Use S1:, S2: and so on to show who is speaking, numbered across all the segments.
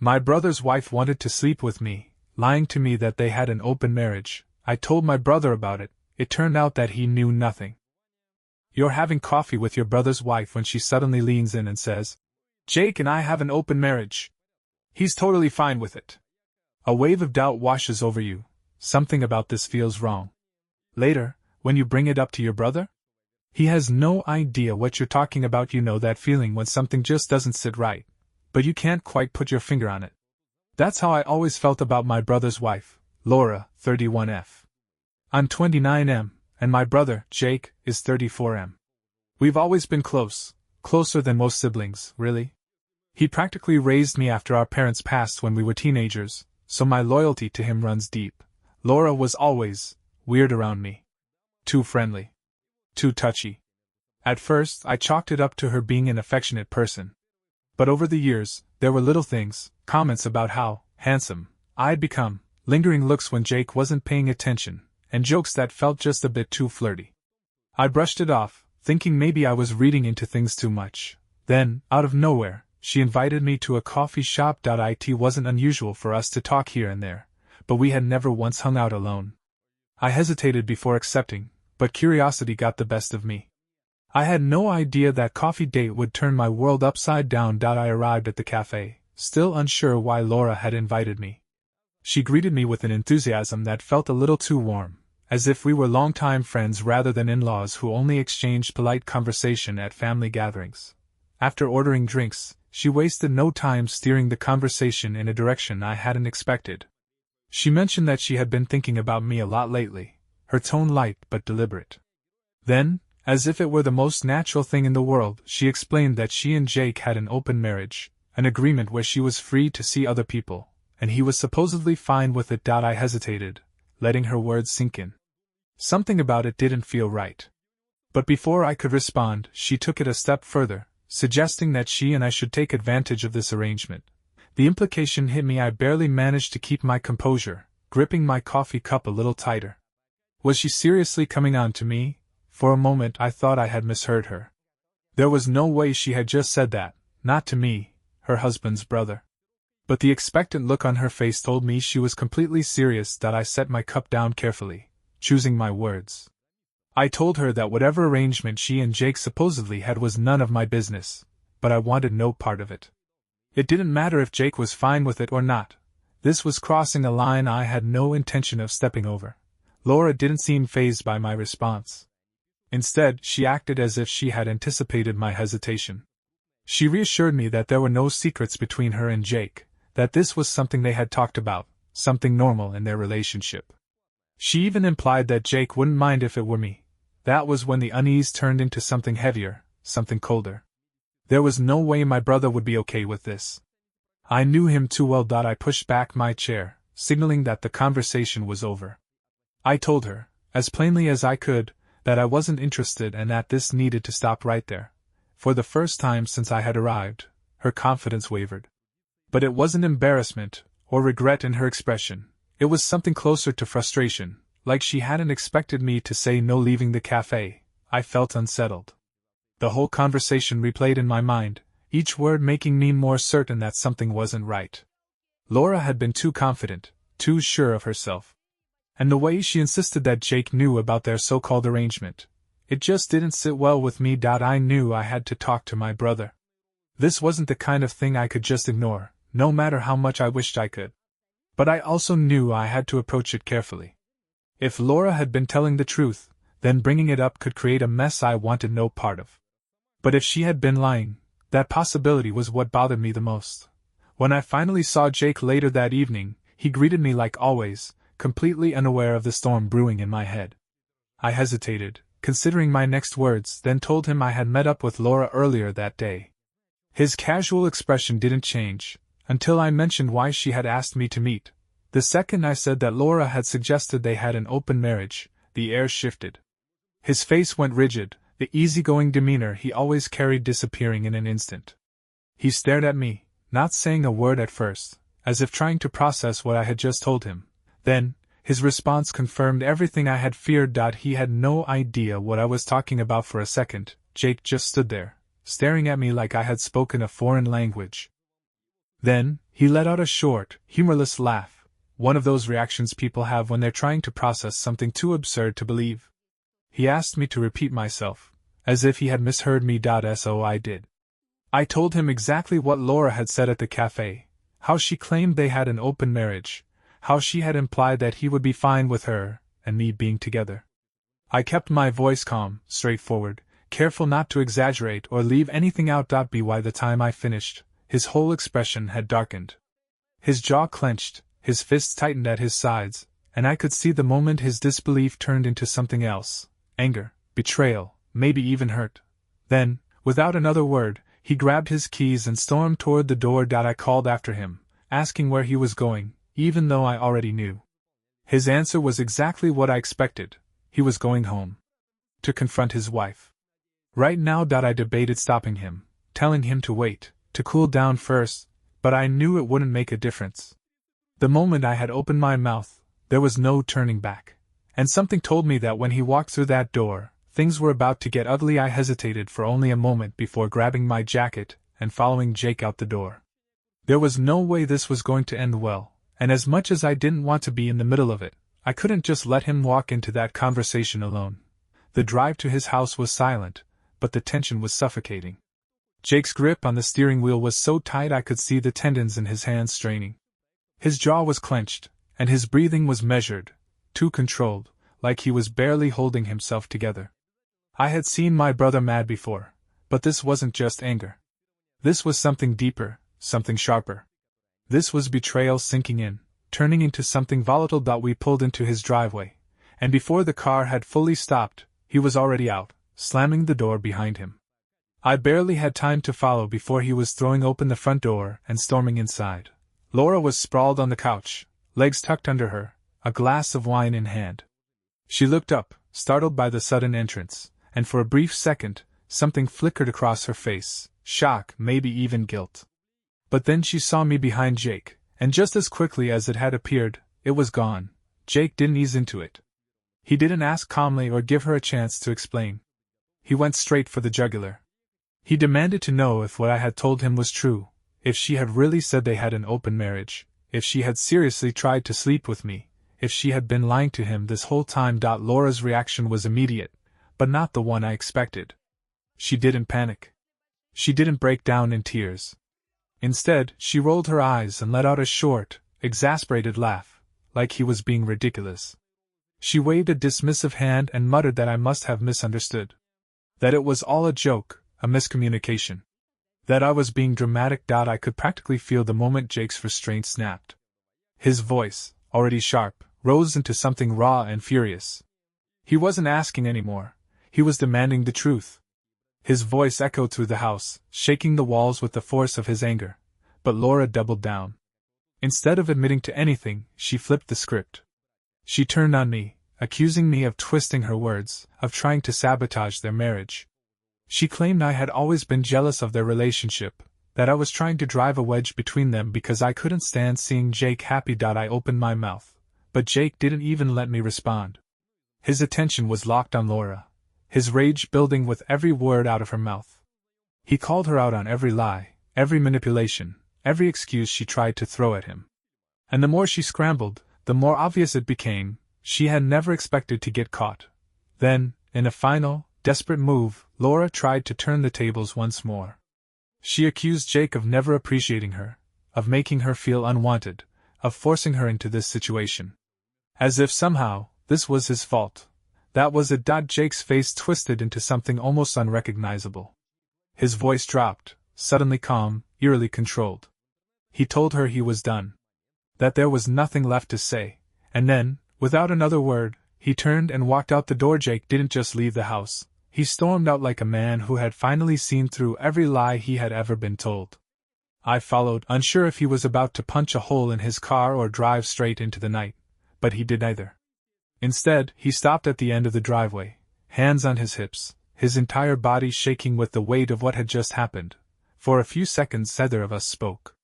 S1: My brother's wife wanted to sleep with me, lying to me that they had an open marriage. I told my brother about it. It turned out that he knew nothing. You're having coffee with your brother's wife when she suddenly leans in and says, "Jake and I have an open marriage." He's totally fine with it. A wave of doubt washes over you. Something about this feels wrong. Later, when you bring it up to your brother, he has no idea what you're talking about. You know that feeling when something just doesn't sit right, but you can't quite put your finger on it. That's how I always felt about my brother's wife, Laura, 31F. I'm 29M, and my brother, Jake, is 34M. We've always been close, closer than most siblings, really. He practically raised me after our parents passed when we were teenagers, so my loyalty to him runs deep. Laura was always weird around me. Too friendly. Too touchy. At first, I chalked it up to her being an affectionate person. But over the years, there were little things, comments about how handsome I'd become, lingering looks when Jake wasn't paying attention, and jokes that felt just a bit too flirty. I brushed it off, thinking maybe I was reading into things too much. Then, out of nowhere, she invited me to a coffee shop. It wasn't unusual for us to talk here and there, but we had never once hung out alone. I hesitated before accepting, but curiosity got the best of me. I had no idea that coffee date would turn my world upside down. I arrived at the cafe, still unsure why Laura had invited me. She greeted me with an enthusiasm that felt a little too warm, as if we were longtime friends rather than in-laws who only exchanged polite conversation at family gatherings. After ordering drinks, she wasted no time steering the conversation in a direction I hadn't expected. She mentioned that she had been thinking about me a lot lately, her tone light but deliberate. Then, as if it were the most natural thing in the world, she explained that she and Jake had an open marriage, an agreement where she was free to see other people, and he was supposedly fine with it. I hesitated, letting her words sink in. Something about it didn't feel right. But before I could respond, she took it a step further, suggesting that she and I should take advantage of this arrangement. The implication hit me. I barely managed to keep my composure, gripping my coffee cup a little tighter. Was she seriously coming on to me? For a moment I thought I had misheard her. There was no way she had just said that, not to me, her husband's brother. But the expectant look on her face told me she was completely serious. I set my cup down carefully, choosing my words. I told her that whatever arrangement she and Jake supposedly had was none of my business, but I wanted no part of it. It didn't matter if Jake was fine with it or not. This was crossing a line I had no intention of stepping over. Laura didn't seem fazed by my response. Instead, she acted as if she had anticipated my hesitation. She reassured me that there were no secrets between her and Jake, that this was something they had talked about, something normal in their relationship. She even implied that Jake wouldn't mind if it were me. That was when the unease turned into something heavier, something colder. There was no way my brother would be okay with this. I knew him too well. I pushed back my chair, signaling that the conversation was over. I told her, as plainly as I could, that I wasn't interested and that this needed to stop right there. For the first time since I had arrived, her confidence wavered. But it wasn't embarrassment or regret in her expression. It was something closer to frustration, like she hadn't expected me to say no. Leaving the cafe, I felt unsettled. The whole conversation replayed in my mind, each word making me more certain that something wasn't right. Laura had been too confident, too sure of herself. And the way she insisted that Jake knew about their so-called arrangement, it just didn't sit well with me. I knew I had to talk to my brother. This wasn't the kind of thing I could just ignore, no matter how much I wished I could. But I also knew I had to approach it carefully. If Laura had been telling the truth, then bringing it up could create a mess I wanted no part of. But if she had been lying, that possibility was what bothered me the most. When I finally saw Jake later that evening, he greeted me like always, completely unaware of the storm brewing in my head. I hesitated, considering my next words, then told him I had met up with Laura earlier that day. His casual expression didn't change, until I mentioned why she had asked me to meet. The second I said that Laura had suggested they had an open marriage, the air shifted. His face went rigid, the easygoing demeanor he always carried disappearing in an instant. He stared at me, not saying a word at first, as if trying to process what I had just told him. Then, his response confirmed everything I had feared. He had no idea what I was talking about. For a second, Jake just stood there, staring at me like I had spoken a foreign language. Then, He let out a short, humorless laugh, one of those reactions people have when they're trying to process something too absurd to believe. He asked me to repeat myself, as if he had misheard me. So I did. I told him exactly what Laura had said at the cafe, how she claimed they had an open marriage, how she had implied that he would be fine with her and me being together. I kept my voice calm, straightforward, careful not to exaggerate or leave anything out. By the time I finished, his whole expression had darkened. His jaw clenched, his fists tightened at his sides, and I could see the moment his disbelief turned into something else: anger, betrayal, maybe even hurt. Then, without another word, he grabbed his keys and stormed toward the door. I called after him, asking where he was going, even though I already knew. His answer was exactly what I expected. He was going home. To confront his wife. Right now. I debated stopping him, telling him to wait, to cool down first, but I knew it wouldn't make a difference. The moment I had opened my mouth, there was no turning back. And something told me that when he walked through that door, things were about to get ugly. I hesitated for only a moment before grabbing my jacket and following Jake out the door. There was no way this was going to end well, and as much as I didn't want to be in the middle of it, I couldn't just let him walk into that conversation alone. The drive to his house was silent, but the tension was suffocating. Jake's grip on the steering wheel was so tight I could see the tendons in his hands straining. His jaw was clenched, and his breathing was measured, too controlled, like he was barely holding himself together. I had seen my brother mad before, but this wasn't just anger. This was something deeper, something sharper. This was betrayal sinking in, turning into something volatile. We pulled into his driveway, and before the car had fully stopped, he was already out, slamming the door behind him. I barely had time to follow before he was throwing open the front door and storming inside. Laura was sprawled on the couch, legs tucked under her, a glass of wine in hand. She looked up, startled by the sudden entrance, and for a brief second, something flickered across her face, shock, maybe even guilt. But then she saw me behind Jake, and just as quickly as it had appeared, it was gone. Jake didn't ease into it. He didn't ask calmly or give her a chance to explain. He went straight for the jugular. He demanded to know if what I had told him was true, if she had really said they had an open marriage, if she had seriously tried to sleep with me, if she had been lying to him this whole time. Laura's reaction was immediate, but not the one I expected. She didn't panic. She didn't break down in tears. Instead, she rolled her eyes and let out a short, exasperated laugh, like he was being ridiculous. She waved a dismissive hand and muttered that I must have misunderstood. That it was all a joke, a miscommunication. That I was being dramatic. I could practically feel the moment Jake's restraint snapped. His voice, already sharp, rose into something raw and furious. He wasn't asking anymore. He was demanding the truth. His voice echoed through the house, shaking the walls with the force of his anger. But Laura doubled down. Instead of admitting to anything, she flipped the script. She turned on me, accusing me of twisting her words, of trying to sabotage their marriage. She claimed I had always been jealous of their relationship, that I was trying to drive a wedge between them because I couldn't stand seeing Jake happy. I opened my mouth, but Jake didn't even let me respond. His attention was locked on Laura, his rage building with every word out of her mouth. He called her out on every lie, every manipulation, every excuse she tried to throw at him. And the more she scrambled, the more obvious it became, she had never expected to get caught. Then, in a final, desperate move, Laura tried to turn the tables once more. She accused Jake of never appreciating her, of making her feel unwanted, of forcing her into this situation. As if somehow, this was his fault. That was it. Jake's face twisted into something almost unrecognizable. His voice dropped, suddenly calm, eerily controlled. He told her he was done. That there was nothing left to say, and then, without another word, he turned and walked out the door. Jake didn't just leave the house. He stormed out like a man who had finally seen through every lie he had ever been told. I followed, unsure if he was about to punch a hole in his car or drive straight into the night, but he did neither. Instead, he stopped at the end of the driveway, hands on his hips, his entire body shaking with the weight of what had just happened. For a few seconds neither of us spoke.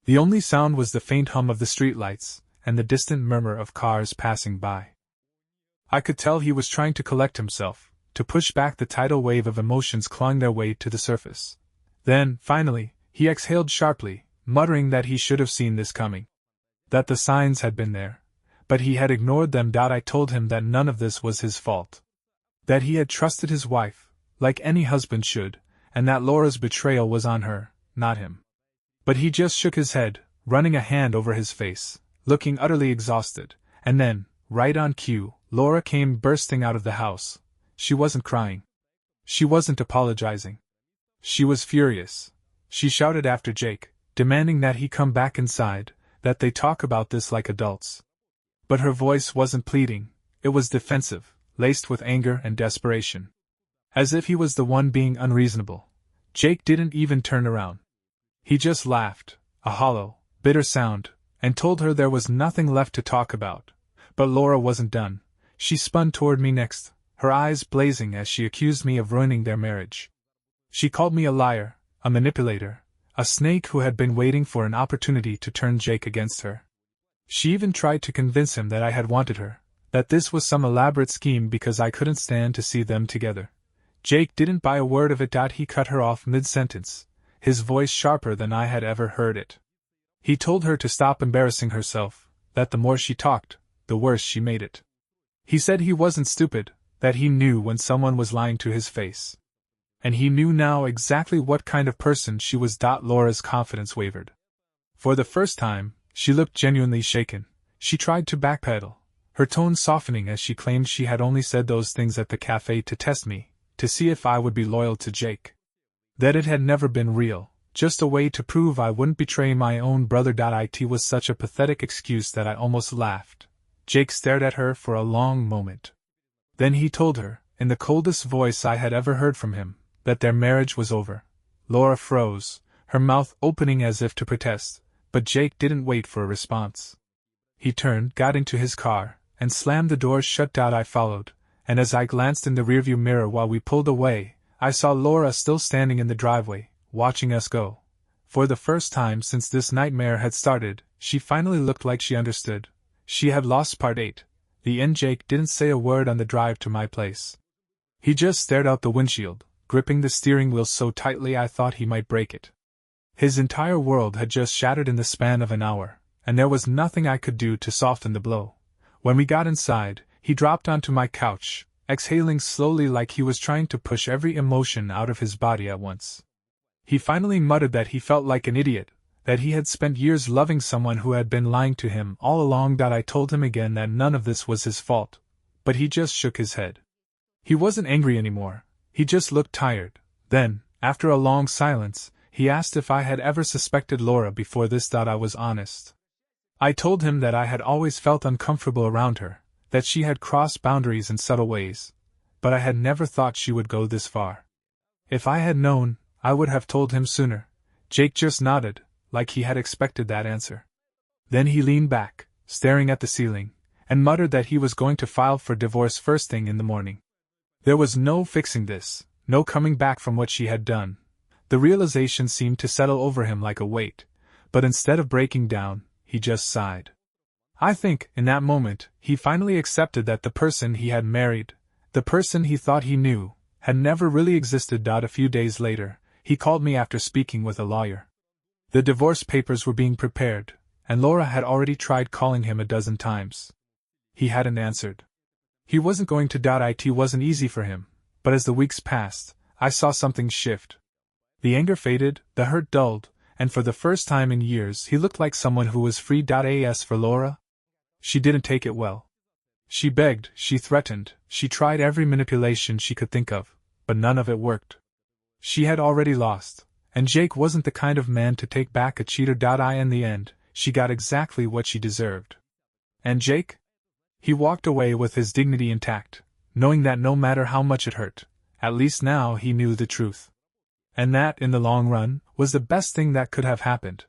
S1: The only sound was the faint hum of the streetlights, and the distant murmur of cars passing by. I could tell he was trying to collect himself, to push back the tidal wave of emotions clawing their way to the surface. Then, finally, he exhaled sharply, muttering that he should have seen this coming. That the signs had been there, but he had ignored them. I told him that none of this was his fault. That he had trusted his wife, like any husband should, and that Laura's betrayal was on her, not him. But he just shook his head, running a hand over his face, looking utterly exhausted, and then, right on cue, Laura came bursting out of the house. She wasn't crying. She wasn't apologizing. She was furious. She shouted after Jake, demanding that he come back inside, that they talk about this like adults. But her voice wasn't pleading, it was defensive, laced with anger and desperation. As if he was the one being unreasonable. Jake didn't even turn around. He just laughed, a hollow, bitter sound, and told her there was nothing left to talk about. But Laura wasn't done. She spun toward me next, her eyes blazing as she accused me of ruining their marriage. She called me a liar, a manipulator, a snake who had been waiting for an opportunity to turn Jake against her. She even tried to convince him that I had wanted her, that this was some elaborate scheme because I couldn't stand to see them together. Jake didn't buy a word of it. He cut her off mid-sentence, his voice sharper than I had ever heard it. He told her to stop embarrassing herself, that the more she talked, the worse she made it. He said he wasn't stupid, that he knew when someone was lying to his face. And he knew now exactly what kind of person she was. Laura's confidence wavered. For the first time, she looked genuinely shaken. She tried to backpedal, her tone softening as she claimed she had only said those things at the cafe to test me, to see if I would be loyal to Jake. That it had never been real, just a way to prove I wouldn't betray my own brother. It was such a pathetic excuse that I almost laughed. Jake stared at her for a long moment. Then he told her, in the coldest voice I had ever heard from him, that their marriage was over. Laura froze, her mouth opening as if to protest, but Jake didn't wait for a response. He turned, got into his car, and slammed the doors shut. I followed, and as I glanced in the rearview mirror while we pulled away, I saw Laura still standing in the driveway, watching us go. For the first time since this nightmare had started, she finally looked like she understood. She had lost. Part 8. The end. Jake didn't say a word on the drive to my place. He just stared out the windshield, gripping the steering wheel so tightly I thought he might break it. His entire world had just shattered in the span of an hour, and there was nothing I could do to soften the blow. When we got inside, he dropped onto my couch, exhaling slowly like he was trying to push every emotion out of his body at once. He finally muttered that he felt like an idiot, that he had spent years loving someone who had been lying to him all along. I told him again that none of this was his fault, but he just shook his head. He wasn't angry anymore, he just looked tired. Then, after a long silence, he asked if I had ever suspected Laura before this. I was honest. I told him that I had always felt uncomfortable around her, that she had crossed boundaries in subtle ways, but I had never thought she would go this far. If I had known, I would have told him sooner. Jake just nodded, like he had expected that answer. Then he leaned back, staring at the ceiling, and muttered that he was going to file for divorce first thing in the morning. There was no fixing this, no coming back from what she had done. The realization seemed to settle over him like a weight, but instead of breaking down, he just sighed. I think, in that moment, he finally accepted that the person he had married, the person he thought he knew, had never really existed. A few days later, he called me after speaking with a lawyer. The divorce papers were being prepared, and Laura had already tried calling him a dozen times. He hadn't answered. He wasn't going to. It wasn't easy for him, but as the weeks passed, I saw something shift. The anger faded, the hurt dulled, and for the first time in years he looked like someone who was free. As for Laura, she didn't take it well. She begged, she threatened, she tried every manipulation she could think of, but none of it worked. She had already lost, and Jake wasn't the kind of man to take back a cheater. In the end, she got exactly what she deserved. And Jake? He walked away with his dignity intact, knowing that no matter how much it hurt, at least now he knew the truth. And that, in the long run, was the best thing that could have happened.